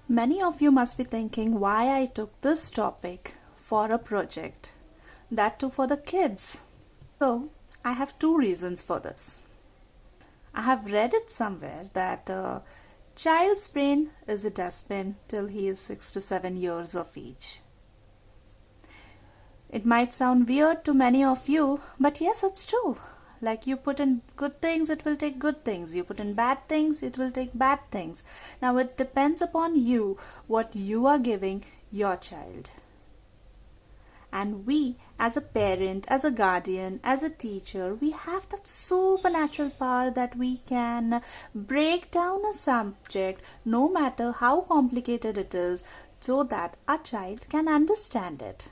Many of you must be thinking why I took this topic for a project, that too for the kids. So, I have two reasons for this. I have read it somewhere that a child's brain is a dustbin till he is 6 to 7 years of age. It might sound weird to many of you, but yes, it's true. Like you put in good things, it will take good things. You put in bad things, it will take bad things. Now it depends upon you what you are giving your child. And we, as a parent, as a guardian, as a teacher, we have that supernatural power that we can break down a subject, no matter how complicated it is, so that our child can understand it.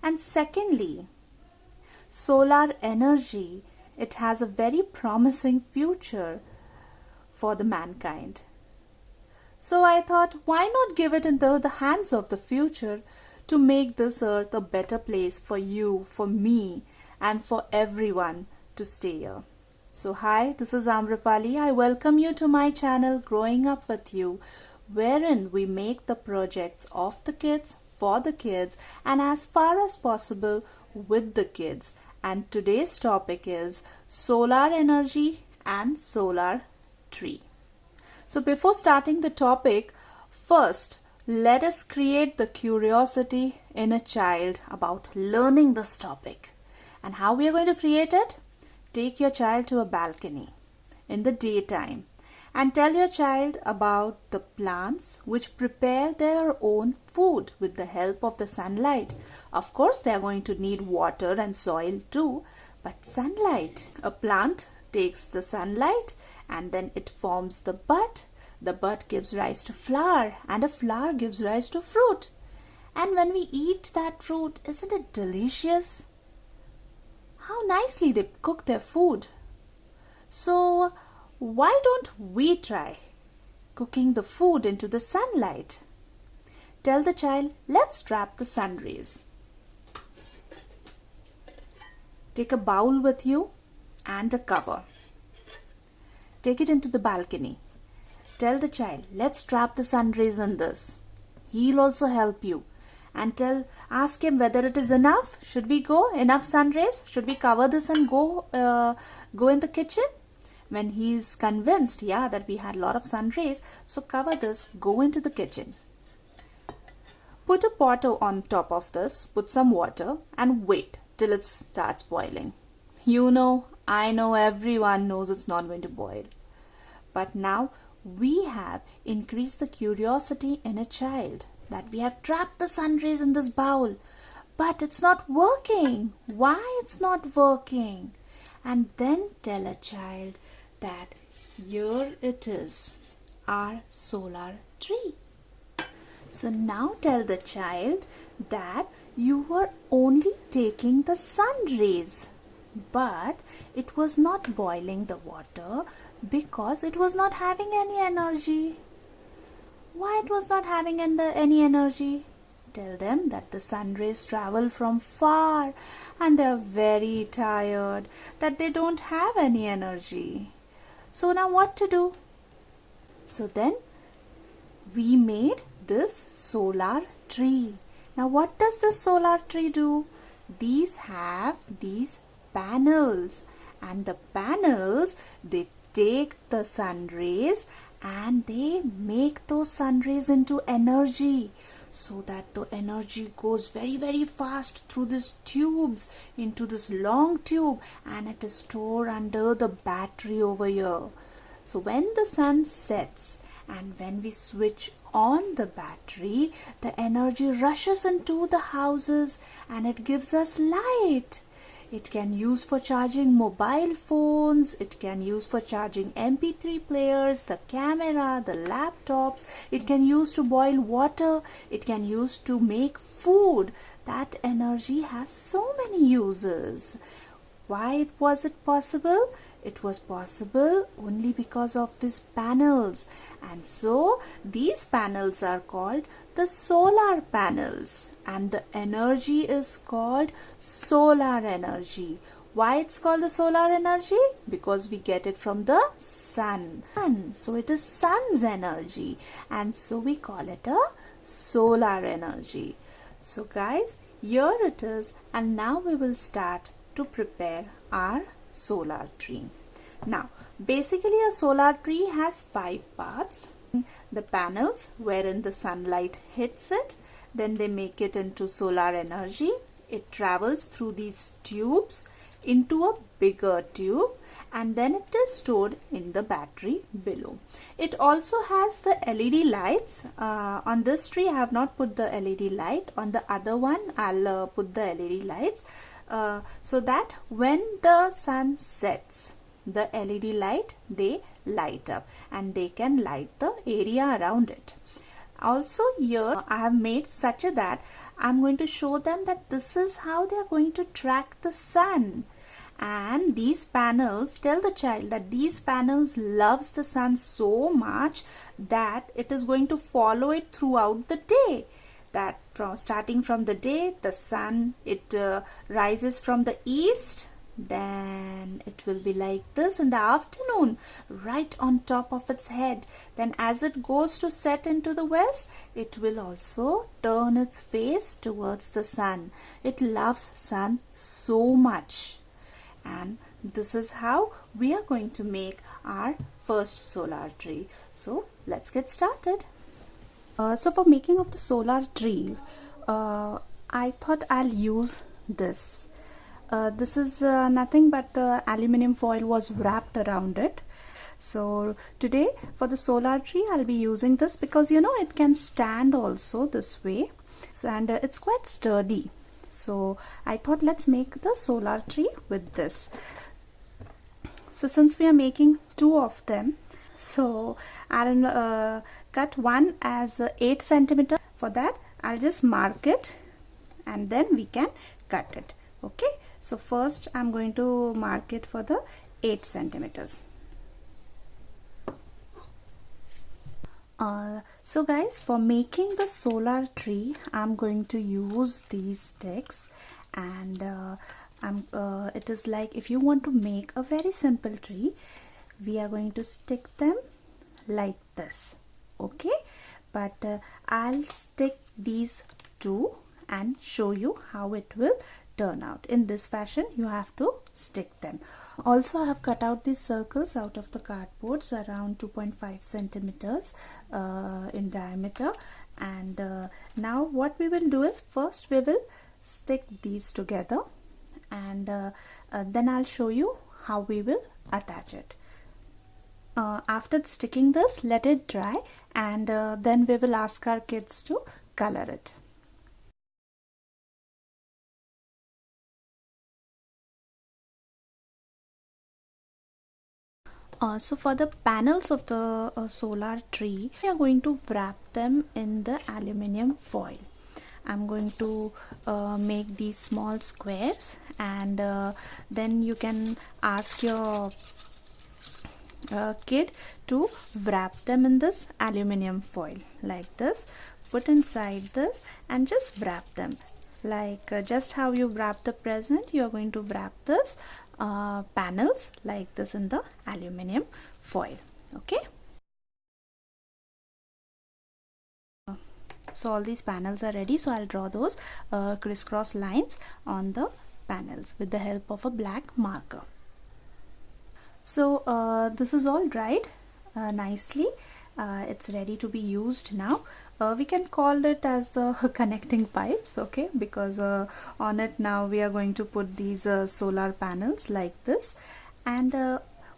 And secondly, solar energy, it has a very promising future for the mankind. So I thought, why not give it into the hands of the future to make this earth a better place for you, for me, and for everyone to stay here. So hi, this is Amrapali. I welcome you to my channel Growing Up With You, wherein we make the projects of the kids, for the kids, and as far as possible with the kids. And today's topic is solar energy and solar tree. So before starting the topic, first let us create the curiosity in a child about learning this topic. And how we are going to create it? Take your child to a balcony in the daytime and tell your child about the plants which prepare their own food with the help of the sunlight. Of course, they are going to need water and soil too, but sunlight. A plant takes the sunlight and then it forms the bud. The bud gives rise to flower and a flower gives rise to fruit. And when we eat that fruit, isn't it delicious? How nicely they cook their food. So, why don't we try cooking the food into the sunlight? Tell the child, let's trap the sun rays. Take a bowl with you and a cover. Take it into the balcony. Tell the child, let's trap the sun rays in this. He'll also help you. And ask him whether it is enough. Should we go? Enough sun rays? Should we cover this and go in the kitchen? When he's convinced, that we had a lot of sun rays, so cover this, go into the kitchen. Put a pot on top of this, put some water and wait till it starts boiling. You know, I know, everyone knows it's not going to boil. But now we have increased the curiosity in a child that we have trapped the sun rays in this bowl. But it's not working. Why it's not working? And then tell a child that here it is, our solar tree. So now tell the child that you were only taking the sun rays, but it was not boiling the water because it was not having any energy. Why it was not having any energy? Tell them that the sun rays travel from far and they are very tired, that they don't have any energy. So now what to do? So then we made this solar tree. Now what does this solar tree do? These have these panels, and the panels, they take the sun rays and they make those sun rays into energy, so that the energy goes very, very fast through these tubes into this long tube, and it is stored under the battery over here. So when the sun sets and when we switch on the battery, the energy rushes into the houses and it gives us light. It can use for charging mobile phones, it can use for charging MP3 players, the camera, the laptops, it can use to boil water, it can use to make food. That energy has so many uses. Why was it possible? It was possible only because of these panels. And so these panels are called the solar panels, and the energy is called solar energy. Why it's called the solar energy? Because we get it from the sun. So it is sun's energy, and so we call it a solar energy. So guys, here it is, and now we will start to prepare our solar tree. Now basically a solar tree has 5 parts. The panels wherein the sunlight hits it, then they make it into solar energy. It travels through these tubes into a bigger tube, and then it is stored in the battery below. It also has the LED lights. On this tree I have not put the LED light. On the other one I'll put the LED lights so that when the sun sets, the LED light, they light up and they can light the area around it. Also here I have made such a that I'm going to show them that this is how they are going to track the sun. And these panels, tell the child that these panels loves the sun so much that it is going to follow it throughout the day. That starting from the day, the sun, it rises from the east, then it will be like this in the afternoon, right on top of its head. Then as it goes to set into the west, it will also turn its face towards the sun. It loves sun so much. And this is how we are going to make our first solar tree. So let's get started. So for making of the solar tree, I thought I'll use this. This is nothing but the aluminum foil was wrapped around it. So today for the solar tree I'll be using this because you know it can stand also this way. So and it's quite sturdy. So I thought let's make the solar tree with this. So since we are making 2 of them, so I'll cut one as 8 centimeter. For that I'll just mark it and then we can cut it. Okay, so first I'm going to mark it for the 8 centimeters. So guys, for making the solar tree I'm going to use these sticks, and it is like if you want to make a very simple tree, we are going to stick them like this. Okay, but I'll stick these 2 and show you how it will turn out. In this fashion you have to stick them. Also I have cut out these circles out of the cardboards around 2.5 centimeters in diameter, and now what we will do is first we will stick these together, and then I'll show you how we will attach it. After sticking this, let it dry, and then we will ask our kids to color it. So for the panels of the solar tree, we are going to wrap them in the aluminium foil. I'm going to make these small squares, and then you can ask your kid to wrap them in this aluminium foil like this. Put inside this and just wrap them like just how you wrap the present. You are going to wrap this panels like this in the aluminium foil. Okay, so all these panels are ready, so I'll draw those crisscross lines on the panels with the help of a black marker. So this is all dried nicely. It's ready to be used now. We can call it as the connecting pipes, okay, because on it now we are going to put these solar panels like this. And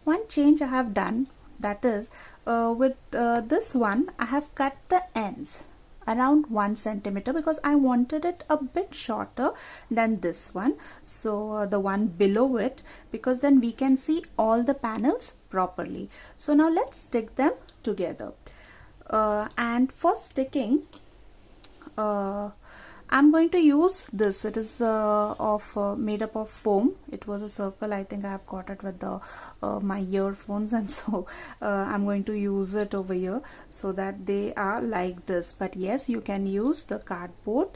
one change I have done, that is with this one I have cut the ends around 1 centimeter because I wanted it a bit shorter than this one, so the one below it, because then we can see all the panels properly. So now let's stick them together, and for sticking I'm going to use this. It is made up of foam. It was a circle. I think I have got it with the my earphones, and so I'm going to use it over here so that they are like this. But yes, you can use the cardboard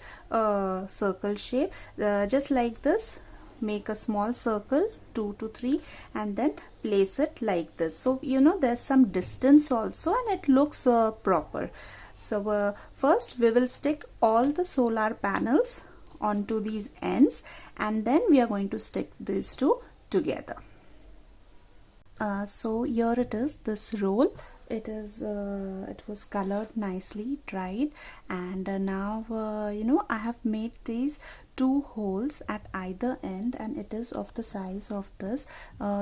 circle shape just like this. make a small circle 2 to 3 and then place it like this. So you know there's some distance also and it looks proper. So first we will stick all the solar panels onto these ends and then we are going to stick these two together. So here it is, this roll. It was colored nicely, dried, and now you know I have made these 2 holes at either end and it is of the size of this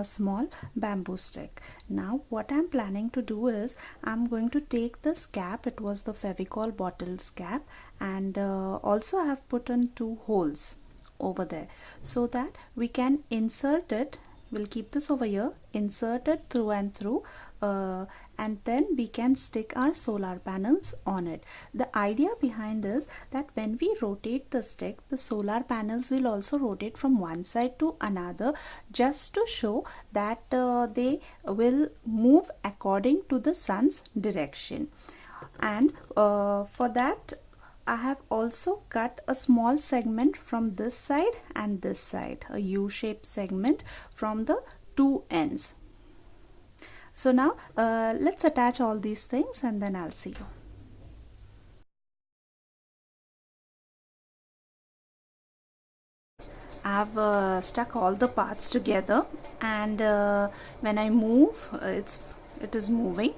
small bamboo stick. Now what I'm planning to do is I'm going to take this cap, it was the Fevicol bottles cap, and also I have put in 2 holes over there so that we can insert it. We'll keep this over here, insert it through and through, and then we can stick our solar panels on it. The idea behind this that when we rotate the stick, the solar panels will also rotate from one side to another, just to show that they will move according to the sun's direction. And for that I have also cut a small segment from this side and this side, a U-shaped segment from the 2 ends. So now let's attach all these things and then I'll see you. I've stuck all the parts together and when I move it is moving.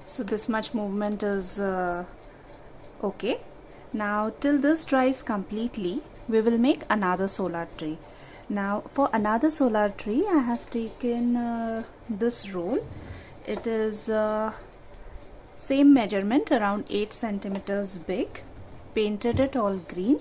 So this much movement is okay. Now till this dries completely, we will make another solar tree. Now for another solar tree I have taken this roll. It is same measurement, around 8 centimeters big, painted it all green.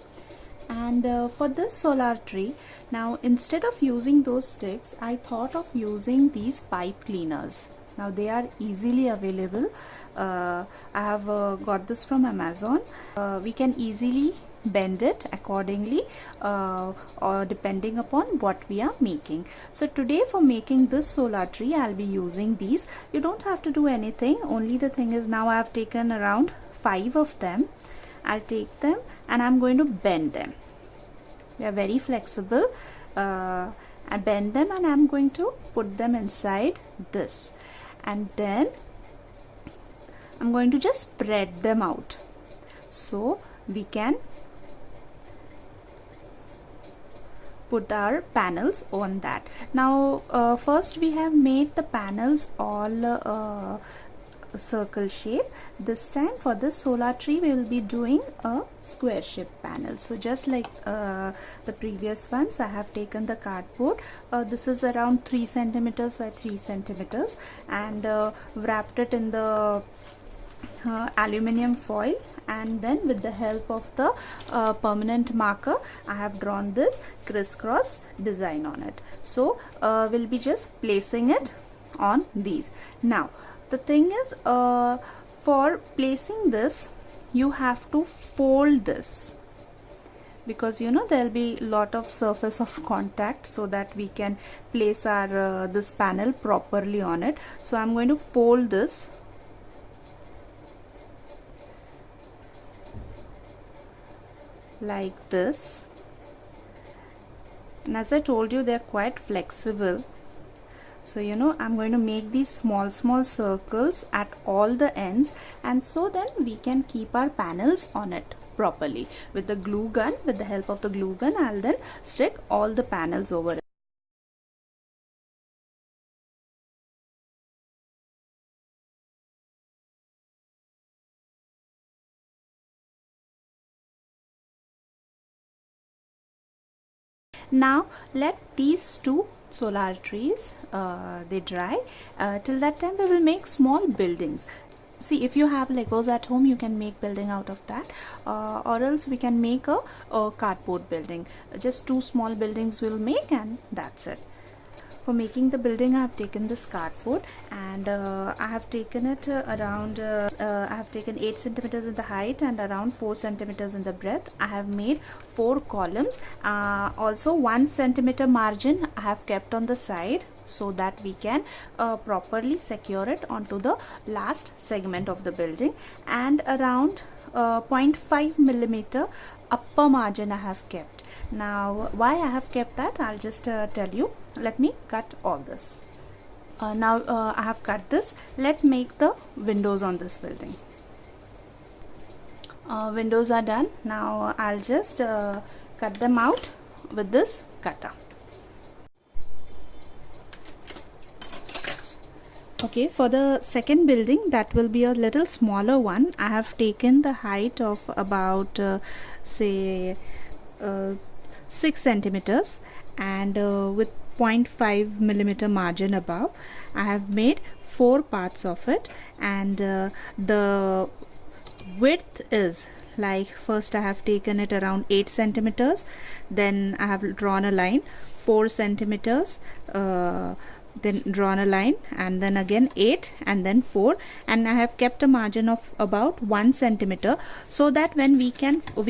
And for this solar tree, now instead of using those sticks, I thought of using these pipe cleaners. Now they are easily available. I have got this from Amazon. We can easily bend it accordingly or depending upon what we are making. So today for making this solar tree I'll be using these. You don't have to do anything, only the thing is now I have taken around 5 of them. I'll take them and I'm going to bend them. They are very flexible. I bend them and I'm going to put them inside this, and then I'm going to just spread them out so we can put our panels on that. Now first we have made the panels all circle shape. This time for this solar tree we will be doing a square shaped panel. So just like the previous ones, I have taken the cardboard. This is around 3 centimeters by 3 centimeters and wrapped it in the aluminium foil, and then with the help of the permanent marker I have drawn this crisscross design on it. So we'll be just placing it on these. Now the thing is, for placing this you have to fold this, because you know there will be lot of surface of contact, so that we can place our this panel properly on it. So I'm going to fold this like this, and as I told you, they are quite flexible. So you know I'm going to make these small circles at all the ends, and so then we can keep our panels on it properly. With the glue gun, with the help of the glue gun, I'll then stick all the panels over it. Now let these two solar trees they dry. Till that time we will make small buildings. See, if you have Legos at home, you can make building out of that, or else we can make a cardboard building. Just 2 small buildings we'll make, and that's it. For making the building I have taken this cardboard, and I have taken it around I have taken 8 centimeters in the height and around 4 centimeters in the breadth. I have made 4 columns. Also 1 centimeter margin I have kept on the side, so that we can properly secure it onto the last segment of the building, and around 0.5 millimeter upper margin I have kept. Now why I have kept that, I'll just tell you. Let me cut all this. Now I have cut this. Let's make the windows on this building. Windows are done. Now I'll just cut them out with this cutter. Okay, for the second building, that will be a little smaller one. I have taken the height of about say 6 centimeters, and with 0.5 millimeter margin above, I have made 4 parts of it, and the width is like, first I have taken it around 8 centimeters, then I have drawn a line 4 centimeters, then drawn a line, and then again 8, and then 4, and I have kept a margin of about 1 centimeter, so that when we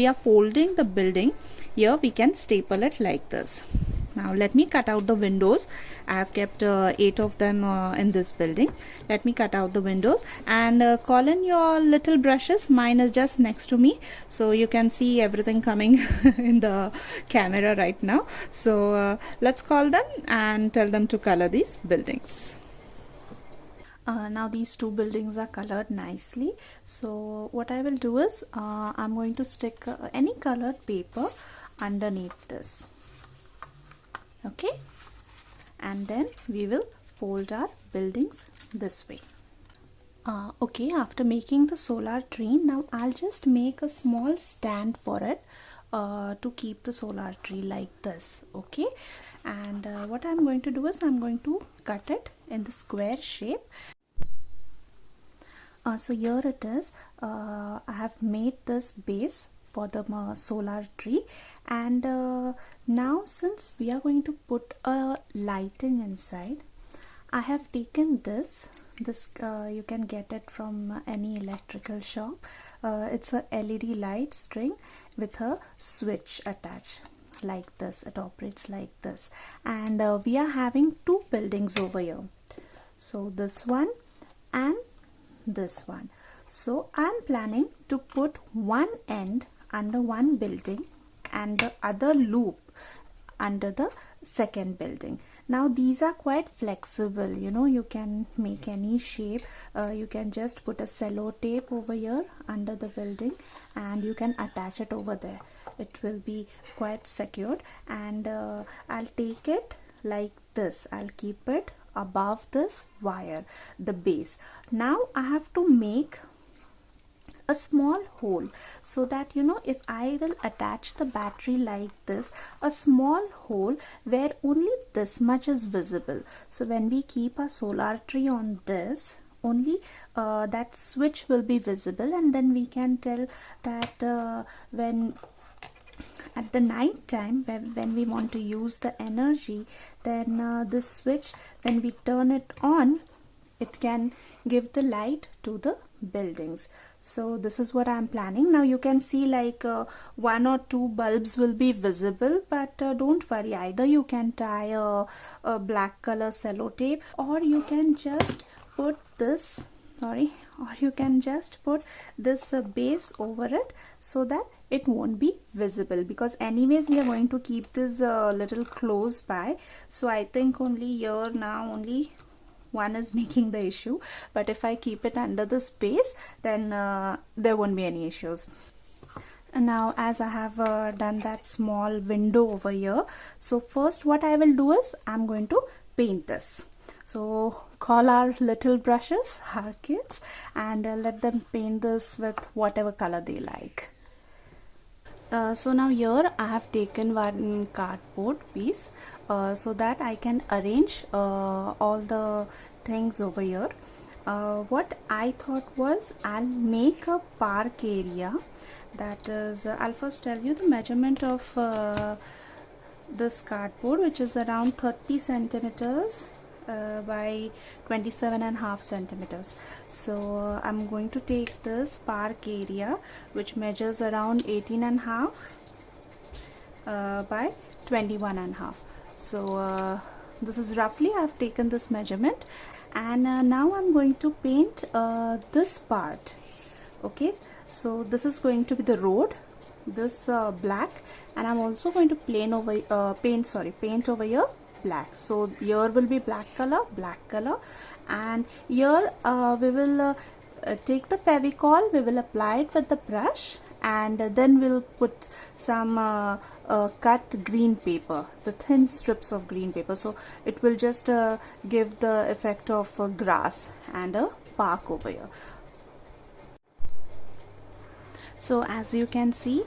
are folding the building here, we can staple it like this. Now let me cut out the windows. I have kept 8 of them in this building. Let me cut out the windows, and call in your little brushes. Mine is just next to me, so you can see everything coming in the camera right now. So let's call them and tell them to color these buildings. Now these two buildings are colored nicely, so what I will do is I'm going to stick any colored paper underneath this. Okay, and then we will fold our buildings this way. Okay, after making the solar tree, now I'll just make a small stand for it to keep the solar tree like this. Okay, and what I'm going to do is I'm going to cut it in the square shape. So here it is. I have made this base for the solar tree, and now since we are going to put a lighting inside, I have taken this you can get it from any electrical shop. It's a LED light string with a switch attached like this. It operates like this, and we are having 2 buildings over here, so this one and this one. So I'm planning to put one end under one building and the other loop under the second building. Now these are quite flexible, you know, you can make any shape. You can just put a cello tape over here under the building and you can attach it over there. It will be quite secured, and I'll take it like this. I'll keep it above this wire, the base. Now I have to make a small hole so that, you know, if I will attach the battery like this, a small hole where only this much is visible. So when we keep a solar tree on this, only that switch will be visible, and then we can tell that when at the night time, when we want to use the energy, then this switch, when we turn it on, it can give the light to the buildings. So this is what I am planning. Now you can see like 1 or 2 bulbs will be visible, but don't worry, either you can tie a black color cello tape, or you can just put this base over it so that it won't be visible, because anyways we are going to keep this little close by. So I think only here now only one is making the issue, but if I keep it under the space, then there won't be any issues. And now as I have done that small window over here, so first what I will do is I'm going to paint this. So call our little brushes, our kids, and let them paint this with whatever color they like. So now here I have taken one cardboard piece so that I can arrange all the things over here. What I thought was I'll make a park area, that is I'll first tell you the measurement of this cardboard, which is around 30 centimeters by 27.5 centimeters. So I'm going to take this park area which measures around 18.5 by 21.5. So this is roughly I've taken this measurement, and now I'm going to paint this part. Okay, so this is going to be the road, this black, and I'm also going to paint over here black. So here will be black color, and here we will take the Fevicol, we will apply it with the brush, and then we'll put some cut green paper, the thin strips of green paper, so it will just give the effect of grass and a park over here. So as you can see,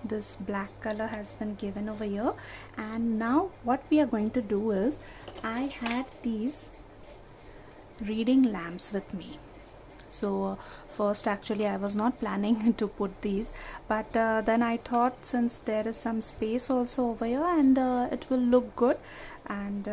this black color has been given over here, and now what we are going to do is, I had these reading lamps with me. So first actually I was not planning to put these, but then I thought, since there is some space also over here and it will look good, and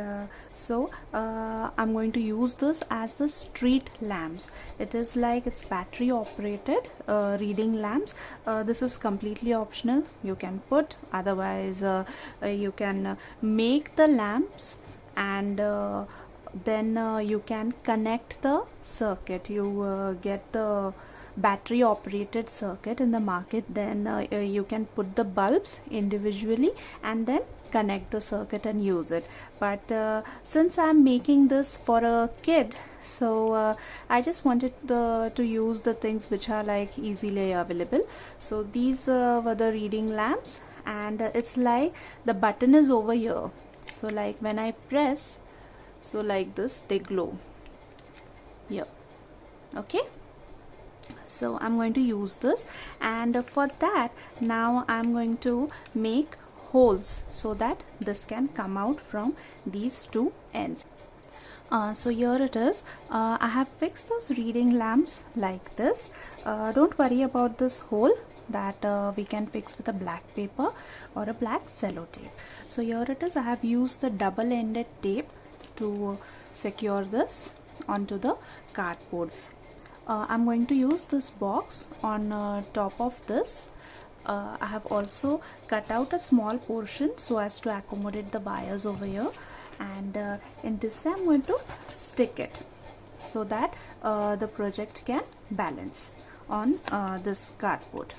so I'm going to use this as the street lamps. It is like it's battery operated reading lamps. This is completely optional, you can put, otherwise you can make the lamps, and then you can connect the circuit. You get the battery operated circuit in the market, then you can put the bulbs individually and then connect the circuit and use it. But since I'm making this for a kid, so I just wanted to use the things which are like easily available. So these were the reading lamps, and it's like the button is over here, so like when I press, so like this they glow here. Okay, so I'm going to use this, and for that now I'm going to make holes so that this can come out from these two ends. So here it is. I have fixed those reading lamps like this. Don't worry about this hole, that we can fix with a black paper or a black cello tape. So here it is. I have used the double-ended tape to secure this onto the cardboard. I'm going to use this box on top of this. I have also cut out a small portion so as to accommodate the wires over here, and in this way I'm going to stick it so that the project can balance on this cardboard.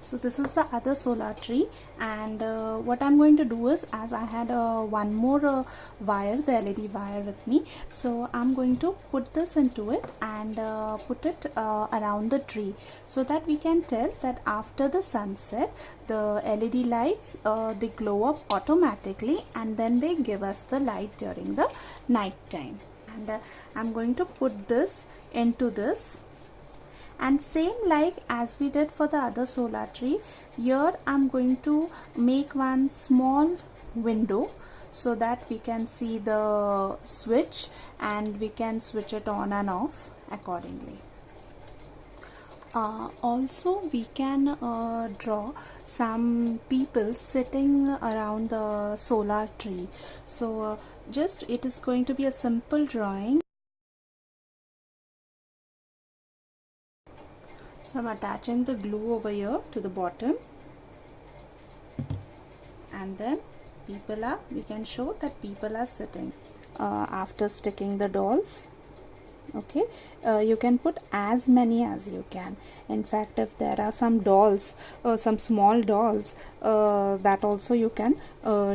So this is the other solar tree, and what I'm going to do is, as I had one more wire, the LED wire with me, so I'm going to put this into it and put it around the tree, so that we can tell that after the sunset the LED lights they glow up automatically, and then they give us the light during the night time. And I'm going to put this into this. And same like as we did for the other solar tree, here I'm going to make one small window so that we can see the switch and we can switch it on and off accordingly. Also we can draw some people sitting around the solar tree. So just it is going to be a simple drawing. So I'm attaching the glue over here to the bottom, and then we can show that people are sitting after sticking the dolls. Okay, you can put as many as you can. In fact, if there are some dolls, some small dolls, that also you can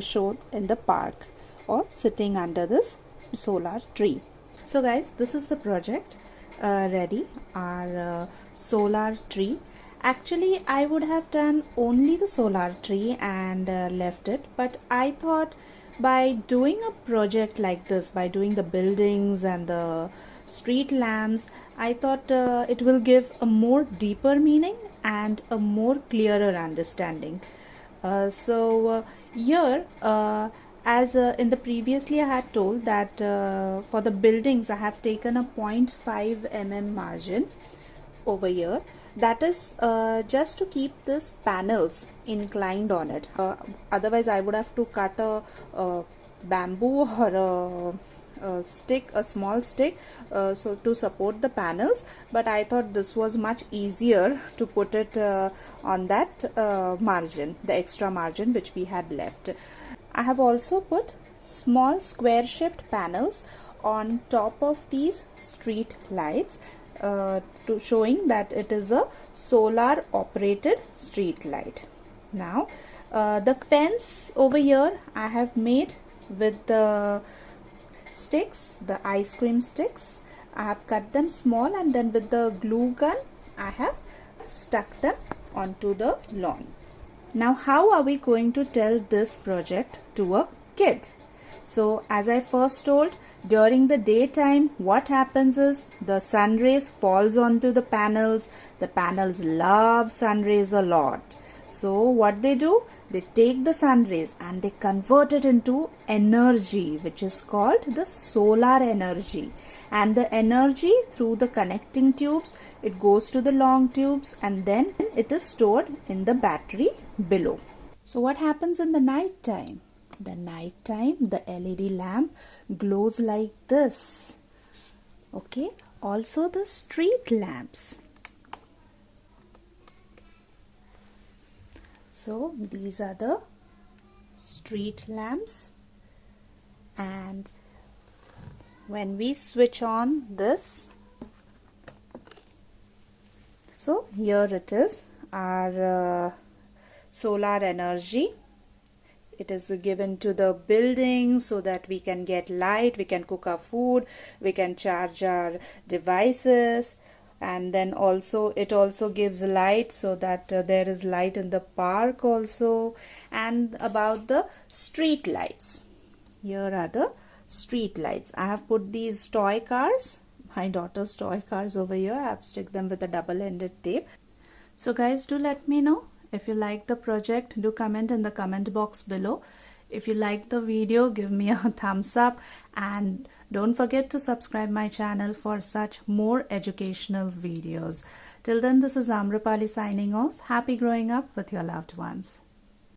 show in the park or sitting under this solar tree. So guys, this is the project ready, our solar tree. Actually I would have done only the solar tree and left it, but I thought by doing a project like this, by doing the buildings and the street lamps, I thought it will give a more deeper meaning and a more clearer understanding. So here as in the previously I had told that for the buildings I have taken a 0.5 mm margin over here. That is just to keep this panels inclined on it. Otherwise I would have to cut a bamboo or a small stick so to support the panels, but I thought this was much easier to put it on that margin, the extra margin which we had left. I have also put small square shaped panels on top of these street lights. to showing that it is a solar operated street light. Now the fence over here I have made with the sticks, the ice cream sticks. I have cut them small and then with the glue gun I have stuck them onto the lawn. Now how are we going to tell this project to a kid? So as I first told, during the daytime what happens is the sun rays falls onto the panels. The panels love sun rays a lot. So what they do, they take the sun rays and they convert it into energy, which is called the solar energy. And the energy through the connecting tubes, it goes to the long tubes and then it is stored in the battery below. So what happens in the night time? The night time, the LED lamp glows like this. Okay, also the street lamps. So these are the street lamps, and when we switch on this, so here it is, our solar energy. It is given to the building so that we can get light, we can cook our food, we can charge our devices, and then also it also gives light so that there is light in the park also. And about the street lights, here are the street lights. I have put these toy cars, my daughter's toy cars over here. I have stuck them with a double-ended tape. So guys, do let me know if you like the project. Do comment in the comment box below. If you like the video, give me a thumbs up, and don't forget to subscribe my channel for such more educational videos. Till then, this is Amrapali signing off. Happy growing up with your loved ones.